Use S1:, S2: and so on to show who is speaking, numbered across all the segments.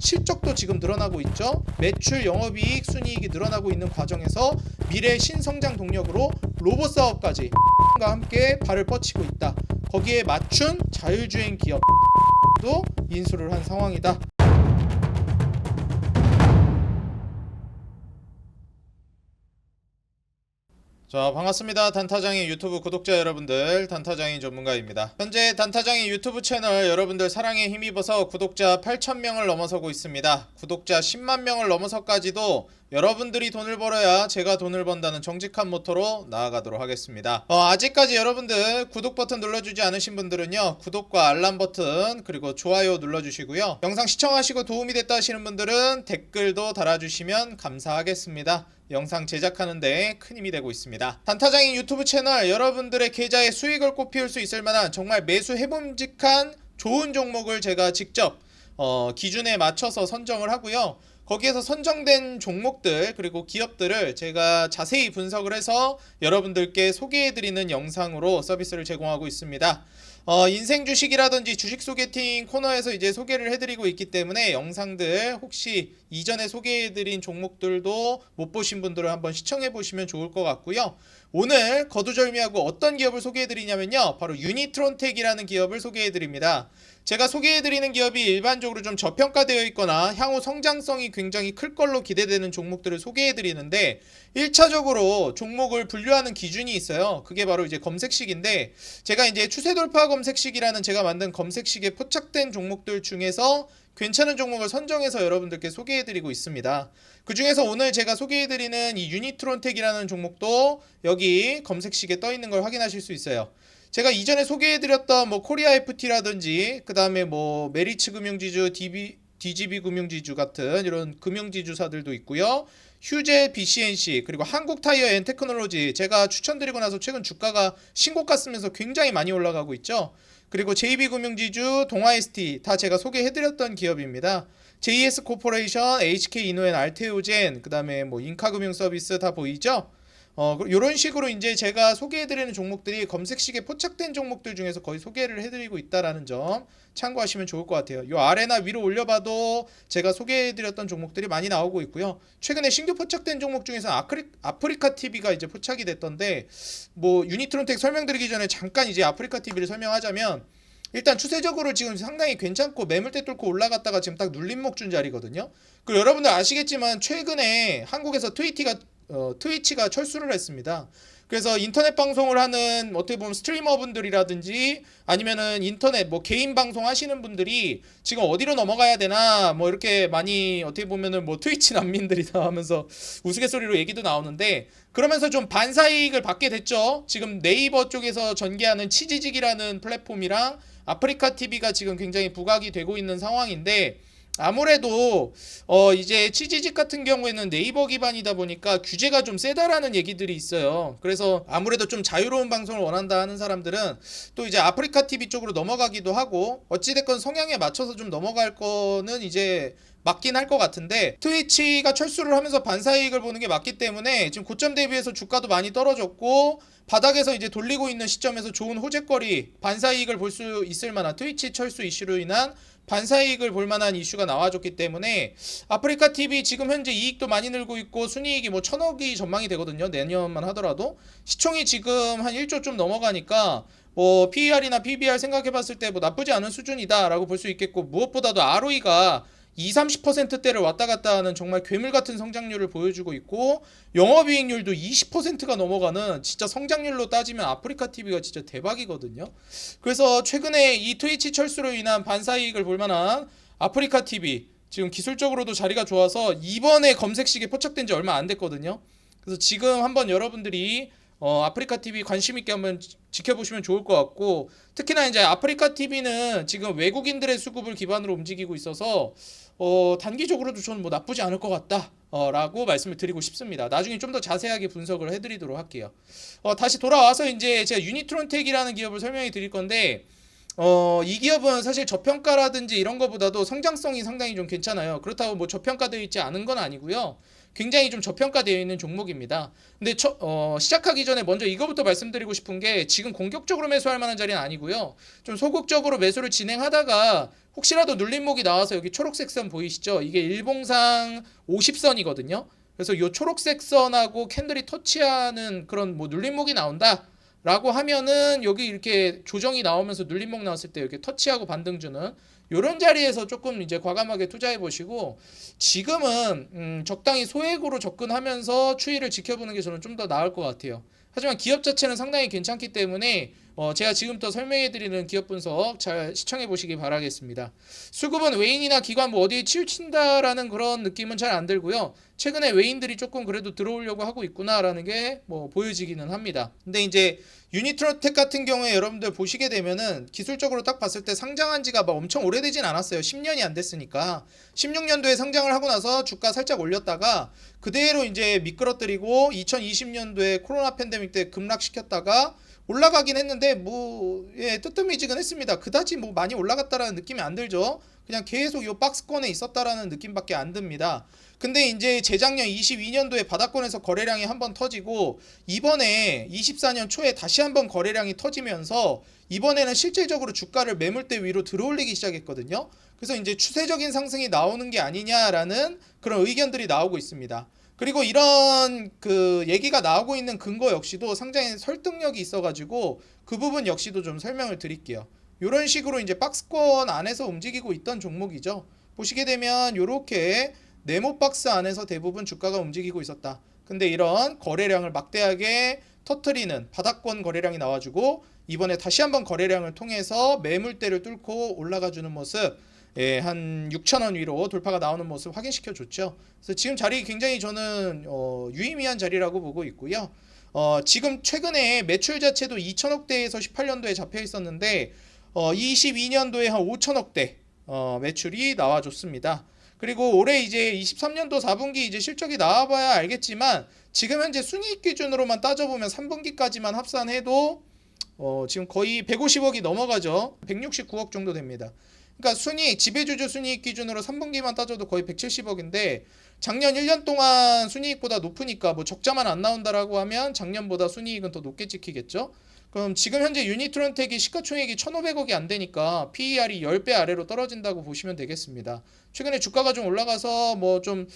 S1: 실적도 지금 늘어나고 있죠. 매출, 영업이익, 순이익이 늘어나고 있는 과정에서 미래 신성장 동력으로 로봇 사업까지 과 함께 발을 뻗치고 있다. 거기에 맞춘 자율주행 기업도 인수를 한 상황이다. 자, 반갑습니다. 단타장의 유튜브 구독자 여러분들, 단타장의 전문가입니다. 현재 단타장의 유튜브 채널 여러분들 사랑에 힘입어서 구독자 8,000명을 넘어서고 있습니다. 구독자 10만 명을 넘어서까지도 여러분들이 돈을 벌어야 제가 돈을 번다는 정직한 모토로 나아가도록 하겠습니다. 아직까지 여러분들 구독 버튼 눌러주지 않으신 분들은요, 구독과 알람 버튼 그리고 좋아요 눌러주시고요. 영상 시청하시고 도움이 됐다 하시는 분들은 댓글도 달아주시면 감사하겠습니다. 영상 제작하는 데 큰 힘이 되고 있습니다. 단타장의 유튜브 채널 여러분들의 계좌에 수익을 꽃피울 수 있을 만한 정말 매수 해봄직한 좋은 종목을 제가 직접 기준에 맞춰서 선정을 하고요. 거기에서 선정된 종목들 그리고 기업들을 제가 자세히 분석을 해서 여러분들께 소개해드리는 영상으로 서비스를 제공하고 있습니다. 인생 주식이라든지 주식 소개팅 코너에서 이제 소개를 해드리고 있기 때문에 영상들 혹시 이전에 소개해드린 종목들도 못 보신 분들은 한번 시청해보시면 좋을 것 같고요. 오늘 거두절미하고 어떤 기업을 소개해드리냐면요, 바로 유니트론텍이라는 기업을 소개해드립니다. 제가 소개해드리는 기업이 일반적으로 좀 저평가되어 있거나 향후 성장성이 굉장히 클 걸로 기대되는 종목들을 소개해드리는데, 1차적으로 종목을 분류하는 기준이 있어요. 그게 바로 이제 검색식인데, 제가 이제 추세돌파 검색식이라는 제가 만든 검색식에 포착된 종목들 중에서 괜찮은 종목을 선정해서 여러분들께 소개해드리고 있습니다. 그 중에서 오늘 제가 소개해드리는 이 유니트론텍이라는 종목도 여기 검색식에 떠있는 걸 확인하실 수 있어요. 제가 이전에 소개해드렸던 뭐 코리아 FT라든지 그 다음에 뭐 메리츠 금융지주, DGB 금융지주 같은 이런 금융지주사들도 있고요. 휴제 BCNC 그리고 한국타이어 앤테크놀로지 제가 추천드리고 나서 최근 주가가 신고가 쓰면서 굉장히 많이 올라가고 있죠. 그리고 JB금융지주, 동아ST 다 제가 소개해드렸던 기업입니다. JS코퍼레이션, HK이노엔, 알테오젠, 그 다음에 뭐 인카금융서비스 다 보이죠? 이런 식으로 이제 제가 소개해드리는 종목들이 검색식에 포착된 종목들 중에서 거의 소개를 해드리고 있다라는 점 참고하시면 좋을 것 같아요. 요 아래나 위로 올려봐도 제가 소개해드렸던 종목들이 많이 나오고 있고요. 최근에 신규 포착된 종목 중에서 아프리카 TV가 이제 포착이 됐던데, 뭐 유니트론텍 설명드리기 전에 잠깐 이제 아프리카 TV를 설명하자면, 일단 추세적으로 지금 상당히 괜찮고 매물대 뚫고 올라갔다가 지금 딱 눌림목 준 자리거든요. 그리고 여러분들 아시겠지만 최근에 한국에서 트위치가 철수를 했습니다. 그래서 인터넷 방송을 하는 어떻게 보면 스트리머분들이라든지 아니면은 인터넷 뭐 개인 방송 하시는 분들이 지금 어디로 넘어가야 되나 뭐 이렇게 많이 어떻게 보면은 뭐 트위치 난민들이다 하면서 우스갯소리로 얘기도 나오는데, 그러면서 좀 반사이익을 받게 됐죠. 지금 네이버 쪽에서 전개하는 치지직이라는 플랫폼이랑 아프리카 TV가 지금 굉장히 부각이 되고 있는 상황인데, 아무래도 이제 치지직 같은 경우에는 네이버 기반이다 보니까 규제가 좀 세다라는 얘기들이 있어요. 그래서 아무래도 좀 자유로운 방송을 원한다 하는 사람들은 또 이제 아프리카 TV 쪽으로 넘어가기도 하고, 어찌됐건 성향에 맞춰서 좀 넘어갈 거는 이제 맞긴 할 것 같은데, 트위치가 철수를 하면서 반사이익을 보는 게 맞기 때문에 지금 고점 대비해서 주가도 많이 떨어졌고, 바닥에서 이제 돌리고 있는 시점에서 좋은 호재거리, 반사이익을 볼 수 있을 만한 트위치 철수 이슈로 인한 반사이익을 볼 만한 이슈가 나와줬기 때문에 아프리카 TV 지금 현재 이익도 많이 늘고 있고 순이익이 뭐 1,000억이 전망이 되거든요. 내년만 하더라도 시총이 지금 한 1조 좀 넘어가니까 뭐 PER이나 PBR 생각해봤을 때 뭐 나쁘지 않은 수준이다라고 볼 수 있겠고, 무엇보다도 ROE가 20-30%대를 왔다 갔다 하는 정말 괴물 같은 성장률을 보여주고 있고, 영업이익률도 20%가 넘어가는 진짜 성장률로 따지면 아프리카 TV가 진짜 대박이거든요. 그래서 최근에 이 트위치 철수로 인한 반사이익을 볼 만한 아프리카 TV 지금 기술적으로도 자리가 좋아서 이번에 검색식에 포착된 지 얼마 안 됐거든요. 그래서 지금 한번 여러분들이 아프리카 TV 관심 있게 한번 지켜보시면 좋을 것 같고, 특히나 이제 아프리카 TV는 지금 외국인들의 수급을 기반으로 움직이고 있어서 단기적으로도 저는 뭐 나쁘지 않을 것 같다 라고 말씀을 드리고 싶습니다. 나중에 좀 더 자세하게 분석을 해드리도록 할게요. 다시 돌아와서 이제 제가 유니트론텍이라는 기업을 설명해 드릴 건데, 이 기업은 사실 저평가라든지 이런 거보다도 성장성이 상당히 좀 괜찮아요. 그렇다고 뭐 저평가되어 있지 않은 건 아니고요. 굉장히 좀 저평가되어 있는 종목입니다. 근데 시작하기 전에 먼저 이거부터 말씀드리고 싶은 게, 지금 공격적으로 매수할 만한 자리는 아니고요. 좀 소극적으로 매수를 진행하다가
S2: 혹시라도 눌림목이 나와서 여기 초록색 선 보이시죠? 이게 일봉상 50선이거든요. 그래서 이 초록색 선하고 캔들이 터치하는 그런 뭐 눌림목이 나온다 라고 하면은 여기 이렇게 조정이 나오면서 눌림목 나왔을 때 이렇게 터치하고 반등 주는 요런 자리에서 조금 이제 과감하게 투자해 보시고, 지금은 적당히 소액으로 접근하면서 추이를 지켜보는 게 저는 좀 더 나을 것 같아요. 하지만 기업 자체는 상당히 괜찮기 때문에 제가 지금부터 설명해드리는 기업 분석 잘 시청해 보시기 바라겠습니다. 수급은 외인이나 기관 뭐 어디에 치우친다라는 그런 느낌은 잘 안 들고요. 최근에 외인들이 조금 그래도 들어오려고 하고 있구나라는 게 뭐 보여지기는 합니다.
S1: 근데 이제 유니트로텍 같은 경우에 여러분들 보시게 되면은 기술적으로 딱 봤을 때 상장한 지가 막 엄청 오래되진 않았어요. 10년이 안 됐으니까. 16년도에 상장을 하고 나서 주가 살짝 올렸다가 그대로 이제 미끄러뜨리고 2020년도에 코로나 팬데믹 때 급락시켰다가 올라가긴 했는데 뭐 뜨뜻미지근했습니다. 그다지 뭐 많이 올라갔다라는 느낌이 안 들죠. 그냥 계속 요 박스권에 있었다라는 느낌밖에 안 듭니다. 근데 이제 재작년 22년도에 바닥권에서 거래량이 한번 터지고 이번에 24년 초에 다시 한번 거래량이 터지면서 이번에는 실질적으로 주가를 매물대 위로 들어올리기 시작했거든요. 그래서 이제 추세적인 상승이 나오는 게 아니냐라는 그런 의견들이 나오고 있습니다. 그리고 이런 그 얘기가 나오고 있는 근거 역시도 상당히 설득력이 있어가지고 그 부분 역시도 좀 설명을 드릴게요. 이런 식으로 이제 박스권 안에서 움직이고 있던 종목이죠. 보시게 되면 이렇게 네모 박스 안에서 대부분 주가가 움직이고 있었다. 근데 이런 거래량을 막대하게 터트리는 바닥권 거래량이 나와주고 이번에 다시 한번 거래량을 통해서 매물대를 뚫고 올라가주는 모습, 한 6,000원 위로 돌파가 나오는 모습 확인시켜 줬죠. 그래서 지금 자리 굉장히 저는 유의미한 자리라고 보고 있고요. 지금 최근에 매출 자체도 2천억대에서 18년도에 잡혀 있었는데 22년도에 한 5천억대 매출이 나와줬습니다. 그리고 올해 이제 23년도 4분기 이제 실적이 나와봐야 알겠지만 지금 현재 순이익 기준으로만 따져보면 3분기까지만 합산해도 지금 거의 150억이 넘어가죠. 169억 정도 됩니다. 그러니까 지배주주 순이익 기준으로 3분기만 따져도 거의 170억인데 작년 1년 동안 순이익보다 높으니까 뭐 적자만 안 나온다라고 하면 작년보다 순이익은 더 높게 찍히겠죠. 그럼 지금 현재 유니트론텍이 시가총액이 1,500억이 안 되니까 PER이 10배 아래로 떨어진다고 보시면 되겠습니다. 최근에 주가가 좀 올라가서 뭐 좀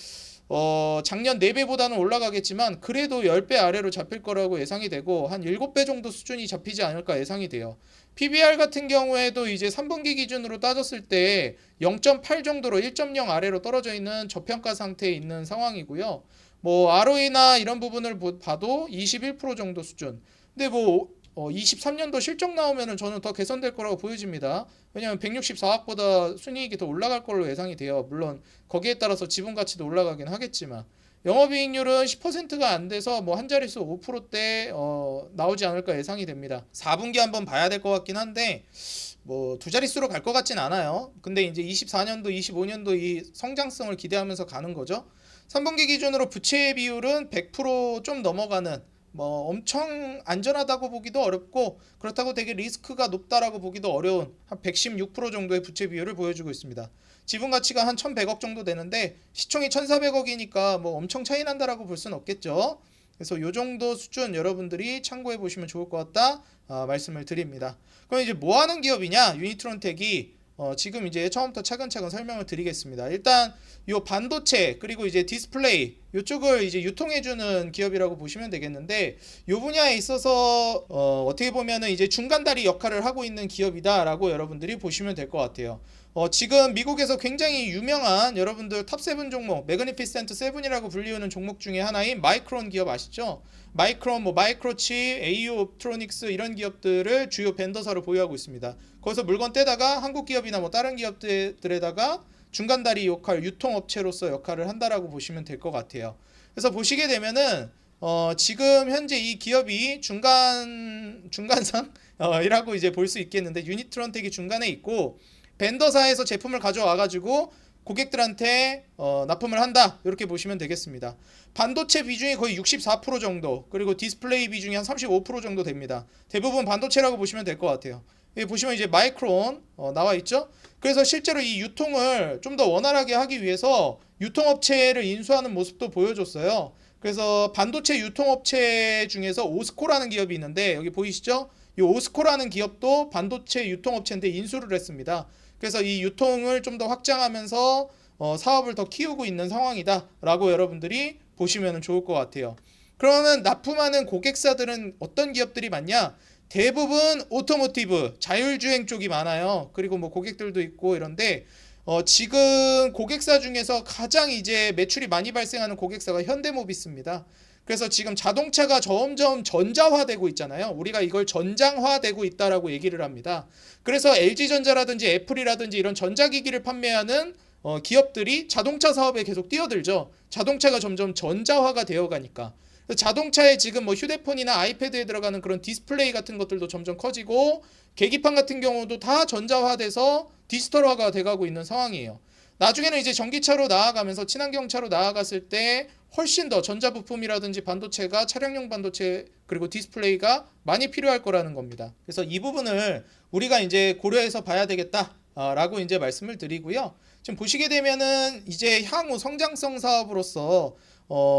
S1: 작년 4배보다는 올라가겠지만 그래도 10배 아래로 잡힐 거라고 예상이 되고 한 7배 정도 수준이 잡히지 않을까 예상이 돼요. PBR 같은 경우에도 이제 3분기 기준으로 따졌을 때 0.8 정도로 1.0 아래로 떨어져 있는 저평가 상태에 있는 상황이고요. 뭐 ROE나 이런 부분을 봐도 21% 정도 수준. 근데 뭐 23년도 실적 나오면은 저는 더 개선될 거라고 보여집니다. 왜냐하면 164억보다 순이익이 더 올라갈 걸로 예상이 돼요. 물론 거기에 따라서 지분 가치도 올라가긴 하겠지만 영업이익률은 10%가 안 돼서 뭐 한 자릿수 5%대 나오지 않을까 예상이 됩니다. 4분기 한번 봐야 될 것 같긴 한데 뭐 두 자릿수로 갈 것 같진 않아요. 근데 이제 24년도, 25년도 이 성장성을 기대하면서 가는 거죠. 3분기 기준으로 부채 비율은 100% 좀 넘어가는 뭐 엄청 안전하다고 보기도 어렵고 그렇다고 되게 리스크가 높다라고 보기도 어려운 한 116% 정도의 부채 비율을 보여주고 있습니다. 지분 가치가 한 1,100억 정도 되는데 시총이 1,400억이니까 뭐 엄청 차이 난다라고 볼 수는 없겠죠. 그래서 요 정도 수준 여러분들이 참고해 보시면 좋을 것 같다 말씀을 드립니다. 그럼 이제 뭐 하는 기업이냐? 유니트론텍이 지금 이제 처음부터 차근차근 설명을 드리겠습니다. 일단 요 반도체 그리고 이제 디스플레이 요쪽을 이제 유통해주는 기업이라고 보시면 되겠는데 요 분야에 있어서 어떻게 보면은 이제 중간다리 역할을 하고 있는 기업이다라고 여러분들이 보시면 될 것 같아요. 지금 미국에서 굉장히 유명한 여러분들 탑7 종목 매그니피센트 7이라고 불리우는 종목 중에 하나인 마이크론 기업 아시죠? 마이크론, 뭐 마이크로칩, AU 옵트로닉스 이런 기업들을 주요 벤더사로 보유하고 있습니다. 거기서 물건 떼다가 한국 기업이나 뭐 다른 기업들에다가 중간다리 역할, 유통업체로서 역할을 한다라고 보시면 될 것 같아요. 그래서 보시게 되면은 지금 현재 이 기업이 중간상 이라고 이제 볼 수 있겠는데 유니트론텍이 중간에 있고 벤더사에서 제품을 가져와 가지고 고객들한테 납품을 한다 이렇게 보시면 되겠습니다. 반도체 비중이 거의 64% 정도 그리고 디스플레이 비중이 한 35% 정도 됩니다. 대부분 반도체라고 보시면 될 것 같아요. 여기 보시면 이제 마이크론 나와 있죠. 그래서 실제로 이 유통을 좀 더 원활하게 하기 위해서 유통업체를 인수하는 모습도 보여줬어요. 그래서 반도체 유통업체 중에서 오스코라는 기업이 있는데 여기 보이시죠? 이 오스코라는 기업도 반도체 유통업체인데 인수를 했습니다.
S2: 그래서 이 유통을 좀 더 확장하면서 사업을 더 키우고 있는 상황이다라고 여러분들이 보시면 좋을 것 같아요. 그러면 납품하는 고객사들은 어떤 기업들이 많냐? 대부분 오토모티브, 자율주행 쪽이 많아요. 그리고 뭐 고객들도 있고 이런데 지금 고객사 중에서 가장 이제 매출이 많이 발생하는 고객사가 현대모비스입니다. 그래서 지금 자동차가 점점 전자화되고 있잖아요. 우리가 이걸 전장화되고 있다라고 얘기를 합니다. 그래서 LG전자라든지 애플이라든지 이런 전자기기를 판매하는 기업들이 자동차 사업에 계속 뛰어들죠. 자동차가 점점 전자화가 되어 가니까. 자동차에 지금 뭐 휴대폰이나 아이패드에 들어가는 그런 디스플레이 같은 것들도 점점 커지고 계기판 같은 경우도 다 전자화돼서 디지털화가 돼가고 있는 상황이에요. 나중에는 이제 전기차로 나아가면서 친환경차로 나아갔을 때 훨씬 더 전자부품이라든지 반도체가 차량용 반도체 그리고 디스플레이가 많이 필요할 거라는 겁니다. 그래서 이 부분을 우리가 이제 고려해서 봐야 되겠다라고 이제 말씀을 드리고요. 지금 보시게 되면은 이제 향후 성장성 사업으로서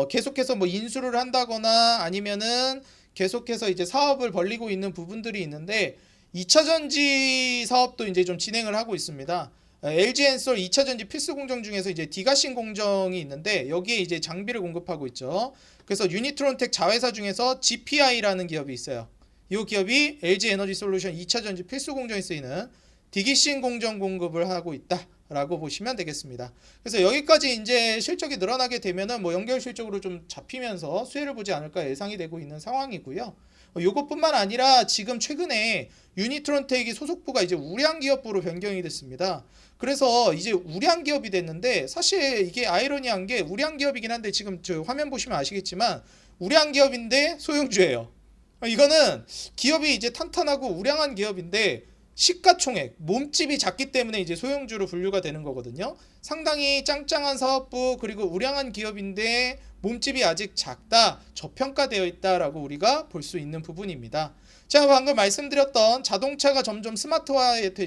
S2: 계속해서 뭐 인수를 한다거나 아니면은 계속해서 이제 사업을 벌리고 있는 부분들이 있는데 2차 전지 사업도 이제 좀 진행을 하고 있습니다. LG 엔솔 2차 전지 필수 공정 중에서 이제 디가신 공정이 있는데 여기에 이제 장비를 공급하고 있죠. 그래서 유니트론텍 자회사 중에서 GPI라는 기업이 있어요. 이 기업이 LG 에너지 솔루션 2차 전지 필수 공정에 쓰이는 디기신 공정 공급을 하고 있다라고 보시면 되겠습니다. 그래서 여기까지 이제 실적이 늘어나게 되면은 뭐 연결 실적으로 좀 잡히면서 수혜를 보지 않을까 예상이 되고 있는 상황이고요. 요것뿐만 아니라 지금 최근에 유니트론텍이 소속부가 이제 우량기업부로 변경이 됐습니다. 그래서 이제 우량기업이 됐는데 사실 이게 아이러니한 게 우량기업이긴 한데 지금 저 화면 보시면 아시겠지만 우량기업인데 소형주예요. 이거는 기업이 이제 탄탄하고 우량한 기업인데 시가총액, 몸집이 작기 때문에 이제 소형주로 분류가 되는 거거든요. 상당히 짱짱한 사업부 그리고 우량한 기업인데 몸집이 아직 작다, 저평가되어 있다라고 우리가 볼 수 있는 부분입니다. 제가 방금 말씀드렸던 자동차가 점점 스마트화되고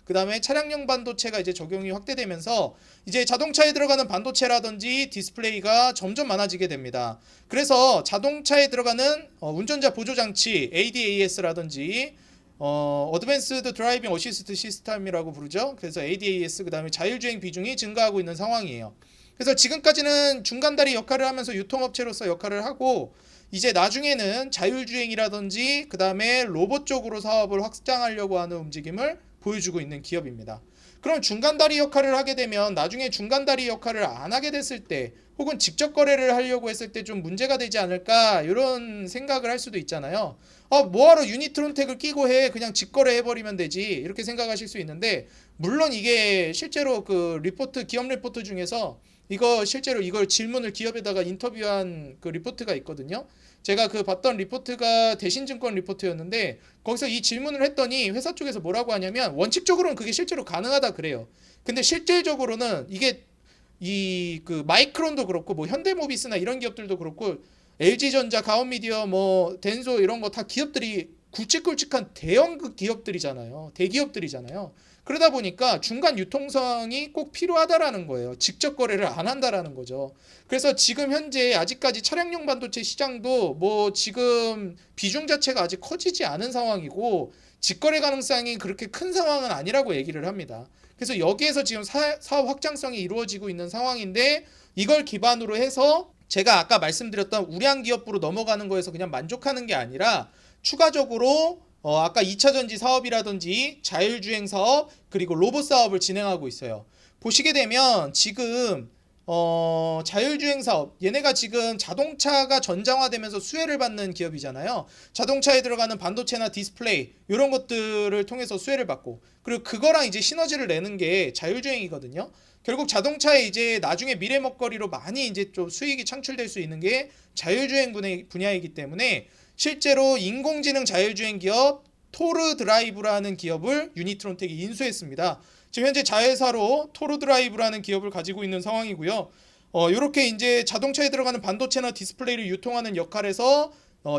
S2: 그 다음에 차량용 반도체가 이제 적용이 확대되면서 이제 자동차에 들어가는 반도체라든지 디스플레이가 점점 많아지게 됩니다. 그래서 자동차에 들어가는 운전자 보조장치 ADAS라든지 어드밴스드 드라이빙 어시스트 시스템이라고 부르죠. 그래서 ADAS 그 다음에 자율주행 비중이 증가하고 있는 상황이에요. 그래서 지금까지는 중간다리 역할을 하면서 유통업체로서 역할을 하고 이제 나중에는 자율주행이라든지 그 다음에 로봇 쪽으로 사업을 확장하려고 하는 움직임을 보여주고 있는 기업입니다. 그럼 중간다리 역할을 하게 되면 나중에 중간다리 역할을 안 하게 됐을 때 혹은 직접 거래를 하려고 했을 때 좀 문제가 되지 않을까 이런 생각을 할 수도 있잖아요. 뭐하러 유니트론텍을 끼고 해 그냥 직거래 해버리면 되지 이렇게 생각하실 수 있는데 물론 이게 실제로 그 리포트 기업 리포트 중에서 이거 실제로 이걸 질문을 기업에다가 인터뷰한 그 리포트가 있거든요. 제가 그 봤던 리포트가 대신증권 리포트였는데 거기서 이 질문을 했더니 회사 쪽에서 뭐라고 하냐면 원칙적으로는 그게 실제로 가능하다 그래요. 근데 실질적으로는 이게 이 그 마이크론도 그렇고 뭐 현대모비스나 이런 기업들도 그렇고 LG전자, 가온미디어, 뭐 덴소 이런 거 다 기업들이 굵직굵직한 대형 기업들이잖아요. 대기업들이잖아요. 그러다 보니까 중간 유통성이 꼭 필요하다라는 거예요. 직접 거래를 안 한다라는 거죠. 그래서 지금 현재 아직까지 차량용 반도체 시장도 뭐 지금 비중 자체가 아직 커지지 않은 상황이고 직거래 가능성이 그렇게 큰 상황은 아니라고 얘기를 합니다. 그래서 여기에서 지금 사업 확장성이 이루어지고 있는 상황인데 이걸 기반으로 해서 제가 아까 말씀드렸던 우량 기업부로 넘어가는 거에서 그냥 만족하는 게 아니라 추가적으로 아까 2차 전지 사업이라든지 자율주행 사업 그리고 로봇 사업을 진행하고 있어요. 보시게 되면 지금 자율주행 사업 얘네가 지금 자동차가 전장화되면서 수혜를 받는 기업이잖아요. 자동차에 들어가는 반도체나 디스플레이 이런 것들을 통해서 수혜를 받고 그리고 그거랑 이제 시너지를 내는 게 자율주행이거든요. 결국 자동차에 이제 나중에 미래 먹거리로 많이 이제 좀 수익이 창출될 수 있는 게 자율주행 분야이기 때문에 실제로 인공지능 자율주행 기업 토르 드라이브라는 기업을 유니트론텍이 인수했습니다. 지금 현재 자회사로 토르 드라이브라는 기업을 가지고 있는 상황이고요. 이렇게 이제 자동차에 들어가는 반도체나 디스플레이를 유통하는 역할에서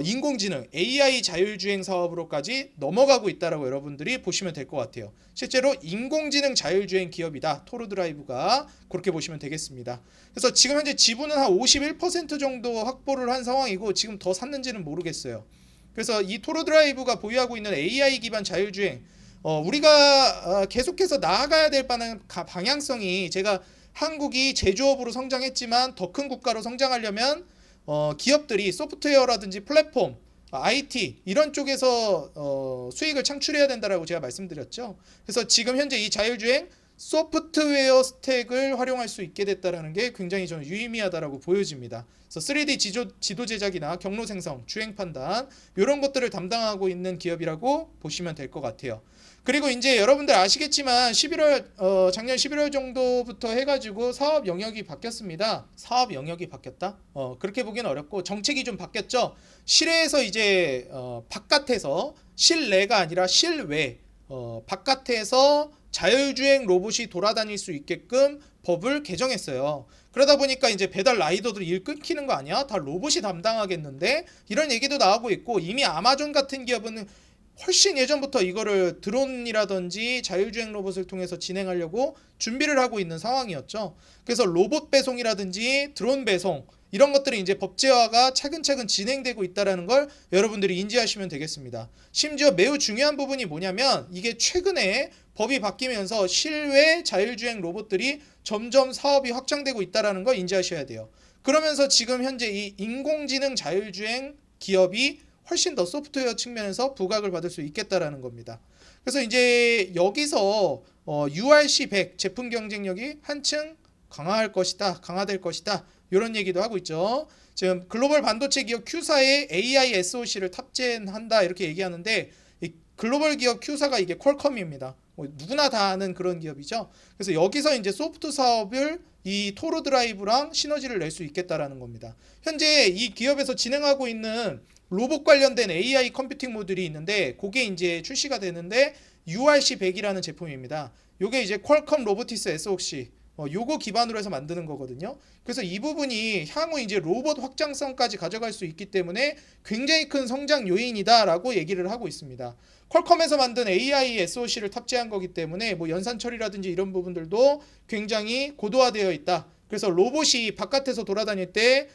S2: 인공지능 AI 자율주행 사업으로까지 넘어가고 있다라고 여러분들이 보시면 될 것 같아요. 실제로 인공지능 자율주행 기업이다. 토르 드라이브가 그렇게 보시면 되겠습니다. 그래서 지금 현재 지분은 한 51% 정도 확보를 한 상황이고 지금 더 샀는지는 모르겠어요. 그래서 이 토르 드라이브가 보유하고 있는 AI 기반 자율주행 우리가 계속해서 나아가야 될 방향성이 제가 한국이 제조업으로 성장했지만 더 큰 국가로 성장하려면 기업들이 소프트웨어라든지 플랫폼, IT 이런 쪽에서 수익을 창출해야 된다라고 제가 말씀드렸죠. 그래서 지금 현재 이 자율주행 소프트웨어 스택을 활용할 수 있게 됐다라는 게 굉장히 저는 유의미하다라고 보여집니다. 그래서 3D 지도 제작이나 경로 생성, 주행 판단 이런 것들을 담당하고 있는 기업이라고 보시면 될 것 같아요. 그리고 이제 여러분들 아시겠지만 작년 11월 정도부터 해가지고 사업 영역이 바뀌었습니다. 사업 영역이 바뀌었다? 그렇게 보기는 어렵고 정책이 좀 바뀌었죠. 실외에서 이제 바깥에서 실내가 아니라 실외 바깥에서 자율주행 로봇이 돌아다닐 수 있게끔 법을 개정했어요. 그러다 보니까 이제 배달 라이더들 일 끊기는 거 아니야? 다 로봇이 담당하겠는데? 이런 얘기도 나오고 있고 이미 아마존 같은 기업은 훨씬 예전부터 이거를 드론이라든지 자율주행 로봇을 통해서 진행하려고 준비를 하고 있는 상황이었죠. 그래서 로봇 배송이라든지 드론 배송 이런 것들이 이제 법제화가 차근차근 진행되고 있다는 걸 여러분들이 인지하시면 되겠습니다. 심지어 매우 중요한 부분이 뭐냐면 이게 최근에 법이 바뀌면서 실외 자율주행 로봇들이 점점 사업이 확장되고 있다는 걸 인지하셔야 돼요. 그러면서 지금 현재 이 인공지능 자율주행 기업이 훨씬 더 소프트웨어 측면에서 부각을 받을 수 있겠다라는 겁니다. 그래서 이제 여기서 URC100 제품 경쟁력이 한층 강화될 것이다. 이런 얘기도 하고 있죠. 지금 글로벌 반도체 기업 Q사에 AI SoC를 탑재한다 이렇게 얘기하는데 이 글로벌 기업 Q사가 이게 퀄컴입니다. 누구나 다 아는 그런 기업이죠. 그래서 여기서 이제 소프트 사업을 이 토로 드라이브랑 시너지를 낼 수 있겠다라는 겁니다. 현재 이 기업에서 진행하고 있는 로봇 관련된 AI 컴퓨팅 모듈이 있는데 그게 이제 출시가 되는데 URC100이라는 제품입니다. 요게 이제 퀄컴 로보티스 SoC 요거 기반으로 해서 만드는 거거든요. 그래서 이 부분이 향후 이제 로봇 확장성까지 가져갈 수 있기 때문에 굉장히 큰 성장 요인이다라고 얘기를 하고 있습니다. 퀄컴에서 만든 AI SoC를 탑재한 거기 때문에 뭐 연산 처리라든지 이런 부분들도 굉장히 고도화되어 있다. 그래서 로봇이 바깥에서 돌아다닐 때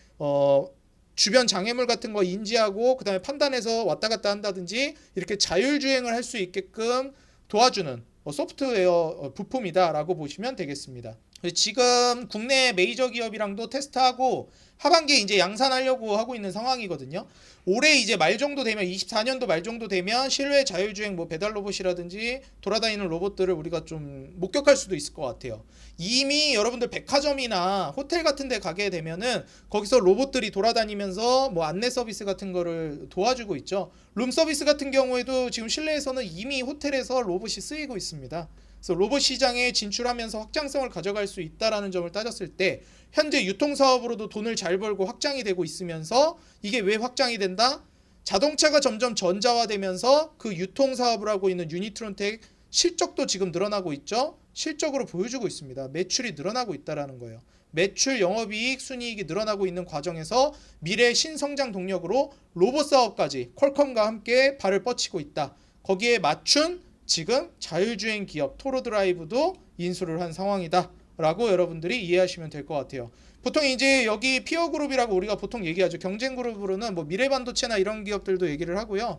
S2: 주변 장애물 같은 거 인지하고 그다음에 판단해서 왔다 갔다 한다든지 이렇게 자율주행을 할 수 있게끔 도와주는 소프트웨어 부품이다라고 보시면 되겠습니다. 지금 국내 메이저 기업이랑도 테스트하고 하반기에 이제 양산하려고 하고 있는 상황이거든요. 올해 이제 말 정도 되면 24년도 말 정도 되면 실외 자율주행 뭐 배달 로봇이라든지 돌아다니는 로봇들을 우리가 좀 목격할 수도 있을 것 같아요. 이미 여러분들 백화점이나 호텔 같은 데 가게 되면은 거기서 로봇들이 돌아다니면서 뭐 안내 서비스 같은 거를 도와주고 있죠. 룸 서비스 같은 경우에도 지금 실내에서는 이미 호텔에서 로봇이 쓰이고 있습니다. 그래서 로봇 시장에 진출하면서 확장성을 가져갈 수 있다라는 점을 따졌을 때 현재 유통사업으로도 돈을 잘 벌고 확장이 되고 있으면서 이게 왜 확장이 된다? 자동차가 점점 전자화되면서 그 유통사업을 하고 있는 유니트론텍 실적도 지금 늘어나고 있죠. 실적으로 보여주고 있습니다. 매출이 늘어나고 있다라는 거예요. 매출, 영업이익, 순이익이 늘어나고 있는 과정에서 미래 신성장 동력으로 로봇 사업까지 퀄컴과 함께 발을 뻗치고 있다. 거기에 맞춘 지금 자율주행 기업 토로드라이브도 인수를 한 상황이다 라고 여러분들이 이해하시면 될 것 같아요. 보통 이제 여기 피어그룹이라고 우리가 보통 얘기하죠. 경쟁그룹으로는 뭐 미래반도체나 이런 기업들도 얘기를 하고요.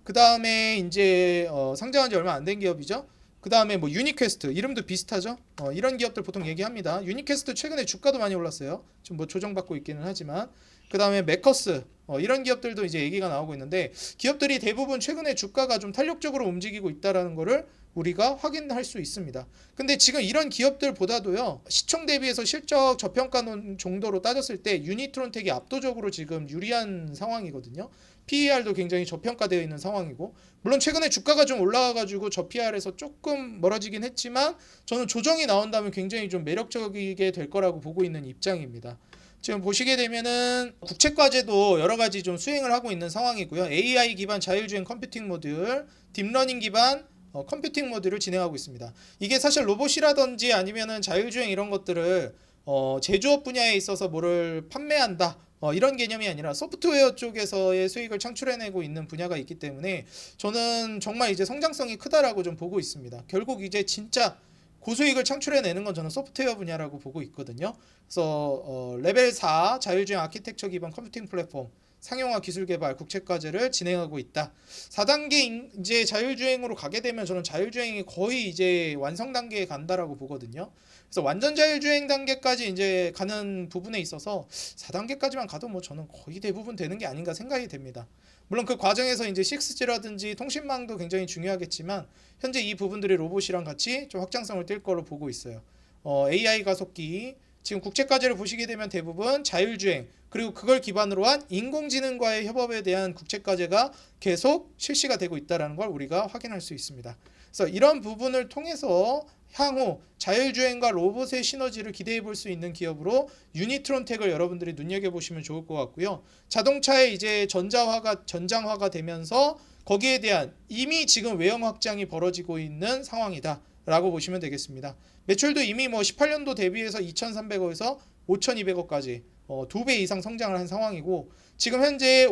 S2: 그 다음에 이제 상장한 지 얼마 안 된 기업이죠. 그 다음에 뭐 유니퀘스트 이름도 비슷하죠. 이런 기업들 보통 얘기합니다. 유니퀘스트 최근에 주가도 많이 올랐어요. 좀 뭐 조정받고 있기는 하지만 그 다음에 메커스 이런 기업들도 이제 얘기가 나오고 있는데 기업들이 대부분 최근에 주가가 좀 탄력적으로 움직이고 있다라는 거를 우리가 확인할 수 있습니다. 근데 지금 이런 기업들보다도요 시총 대비해서 실적 저평가 정도로 따졌을 때 유니트론텍이 압도적으로 지금 유리한 상황이거든요. PER도 굉장히 저평가되어 있는 상황이고 물론 최근에 주가가 좀 올라와가지고 저 PER에서 조금 멀어지긴 했지만 저는 조정이 나온다면 굉장히 좀 매력적이게 될 거라고 보고 있는 입장입니다. 지금 보시게 되면은 국책과제도 여러 가지 좀 수행을 하고 있는 상황이고요. AI 기반 자율주행 컴퓨팅 모듈, 딥러닝 기반 컴퓨팅 모듈을 진행하고 있습니다. 이게 사실 로봇이라든지 아니면은 자율주행 이런 것들을 제조업 분야에 있어서 뭐를 판매한다 이런 개념이 아니라 소프트웨어 쪽에서의 수익을 창출해내고 있는 분야가 있기 때문에 저는 정말 이제 성장성이 크다라고 좀 보고 있습니다. 결국 이제 진짜 고수익을 창출해내는 건 저는 소프트웨어 분야라고 보고 있거든요. 그래서 레벨 4 자율주행 아키텍처 기반 컴퓨팅 플랫폼 상용화 기술 개발 국책 과제를 진행하고 있다. 4단계 이제 자율주행으로 가게 되면 저는 자율주행이 거의 이제 완성 단계에 간다라고 보거든요. 그래서 완전 자율주행 단계까지 이제 가는 부분에 있어서 4단계까지만 가도 뭐 저는 거의 대부분 되는 게 아닌가 생각이 됩니다. 물론 그 과정에서 이제 6G라든지 통신망도 굉장히 중요하겠지만 현재 이 부분들이 로봇이랑 같이 좀 확장성을 띨 걸로 보고 있어요. AI 가속기 지금 국책과제를 보시게 되면 대부분 자율주행 그리고 그걸 기반으로 한 인공지능과의 협업에 대한 국책과제가 계속 실시가 되고 있다는 걸 우리가 확인할 수 있습니다. 그래서 이런 부분을 통해서 향후 자율주행과 로봇의 시너지를 기대해 볼 수 있는 기업으로 유니트론텍을 여러분들이 눈여겨보시면 좋을 것 같고요. 자동차의 이제 전장화가 되면서 거기에 대한 이미 지금 외형 확장이 벌어지고 있는 상황이다 라고 보시면 되겠습니다. 매출도 이미 뭐 18년도 대비해서 2,300억에서 5,200억까지 2배 이상 성장을 한 상황이고 지금 현재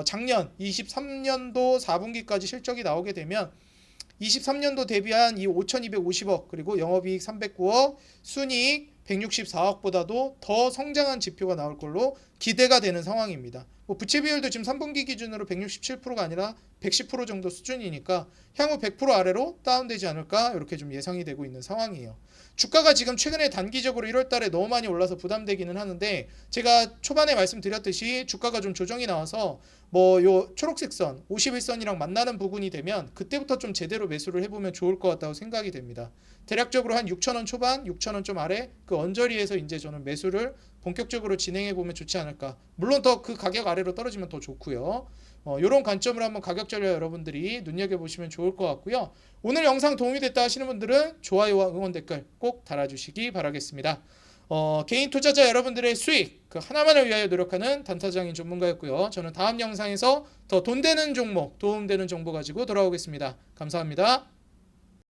S2: 작년 23년도 4분기까지 실적이 나오게 되면 23년도 대비한 이 5,250억 그리고 영업이익 309억 순이익 164억보다도 더 성장한 지표가 나올 걸로 기대가 되는 상황입니다. 뭐 부채 비율도 지금 3분기 기준으로 167%가 아니라 110% 정도 수준이니까 향후 100% 아래로 다운되지 않을까 이렇게 좀 예상이 되고 있는 상황이에요. 주가가 지금 최근에 단기적으로 1월 달에 너무 많이 올라서 부담되기는 하는데 제가 초반에 말씀드렸듯이 주가가 좀 조정이 나와서 뭐 요 초록색 선 51선이랑 만나는 부분이 되면 그때부터 좀 제대로 매수를 해보면 좋을 것 같다고 생각이 됩니다. 대략적으로 한 6,000원 초반 6,000원 좀 아래 그 언저리에서 이제 저는 매수를 본격적으로 진행해 보면 좋지 않을까. 물론 더 그 가격 아래로 떨어지면 더 좋고요. 이런 관점으로 한번 가격 전략 여러분들이 눈여겨보시면 좋을 것 같고요. 오늘 영상 도움이 됐다 하시는 분들은 좋아요와 응원 댓글 꼭 달아주시기 바라겠습니다. 개인 투자자 여러분들의 수익 그 하나만을 위하여 노력하는 단타장인 전문가였고요. 저는 다음 영상에서 더 돈 되는 종목, 도움되는 정보 가지고 돌아오겠습니다. 감사합니다.